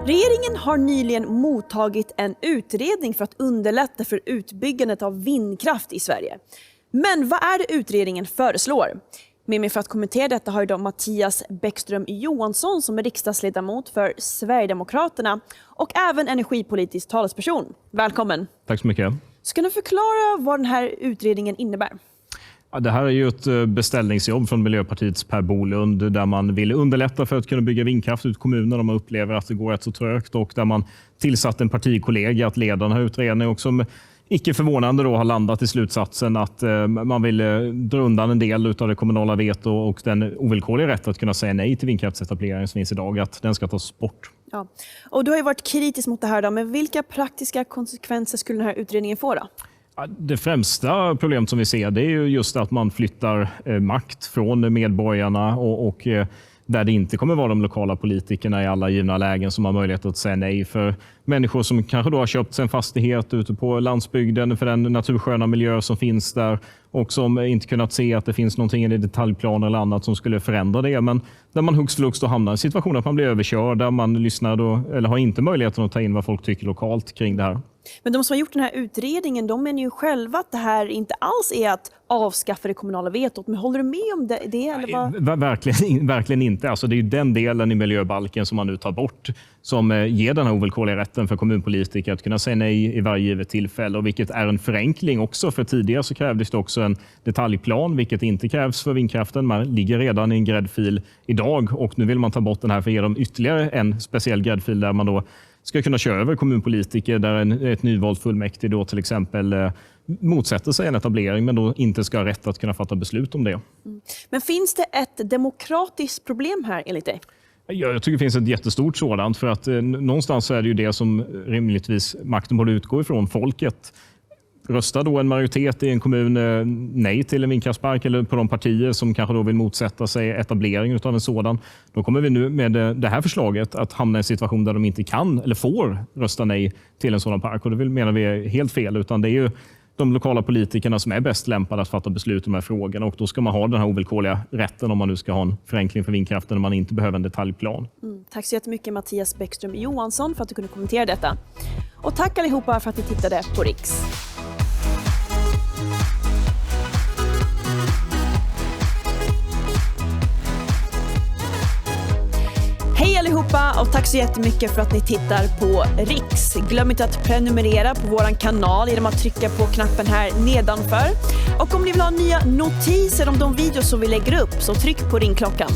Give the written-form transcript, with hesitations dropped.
Regeringen har nyligen mottagit en utredning för att underlätta för utbyggandet av vindkraft i Sverige. Men vad är det utredningen föreslår? Med mig för att kommentera detta har idag Mattias Bäckström Johansson som är riksdagsledamot för Sverigedemokraterna och även energipolitisk talesperson. Välkommen! Tack så mycket. Ska du förklara vad den här utredningen innebär? Ja, det här är ju ett beställningsjobb från Miljöpartiets Per Bolund där man vill underlätta för att kunna bygga vindkraft ut i kommunerna om man upplever att det går rätt så trögt, och där man tillsatt en partikollega att leda den här utredningen och som icke förvånande då har landat i slutsatsen att man vill dra undan en del av det kommunala veto och den ovillkorliga rätt att kunna säga nej till vindkraftsetablering som finns idag, att den ska tas bort. Ja. Och du har ju varit kritisk mot det här då, men vilka praktiska konsekvenser skulle den här utredningen få då? Det främsta problemet som vi ser, det är ju just att man flyttar makt från medborgarna och där det inte kommer vara de lokala politikerna i alla givna lägen som har möjlighet att säga nej. För människor som kanske då har köpt sig en fastighet ute på landsbygden för den natursköna miljö som finns där och som inte kunnat se att det finns någonting i detaljplan eller annat som skulle förändra det. Men där man hux flux då hamnar i en situation att man blir överkörd, där man lyssnar då, eller har inte möjligheten att ta in vad folk tycker lokalt kring det här. Men de som har gjort den här utredningen, de menar ju själva att det här inte alls är att avskaffa det kommunala vetot. Men håller du med om det eller vad? Verkligen inte. Alltså det är ju den delen i miljöbalken som man nu tar bort som ger den här ovillkorliga rätten för kommunpolitiker att kunna säga nej i varje givet tillfälle, och vilket är en förenkling också. För tidigare så krävdes det också en detaljplan, vilket inte krävs för vindkraften. Man ligger redan i en gräddfil idag, och nu vill man ta bort den här för att ge dem ytterligare en speciell gräddfil där man då ska kunna köra över kommunpolitiker, där ett nyvalt fullmäktige då till exempel motsätter sig en etablering men då inte ska ha rätt att kunna fatta beslut om det. Mm. Men finns det ett demokratiskt problem här enligt dig? Jag tycker det finns ett jättestort sådant, för att någonstans så är det ju det som rimligtvis makten borde utgå ifrån, folket. Röstar då en majoritet i en kommun nej till en vindkraftspark, eller på de partier som kanske då vill motsätta sig etablering av en sådan, då kommer vi nu med det här förslaget att hamna i en situation där de inte kan eller får rösta nej till en sådan park. Och det menar vi är helt fel, utan det är ju de lokala politikerna som är bäst lämpade att fatta beslut om de här frågorna, och då ska man ha den här ovillkorliga rätten om man nu ska ha en förenkling för vindkraften och man inte behöver en detaljplan. Tack så jättemycket Mattias Bäckström Johansson för att du kunde kommentera detta. Och tack allihopa för att ni tittade på Riks. Hej allihopa och tack så jättemycket för att ni tittar på Riks. Glöm inte att prenumerera på våran kanal genom att trycka på knappen här nedanför. Och om ni vill ha nya notiser om de videos som vi lägger upp, så tryck på ringklockan.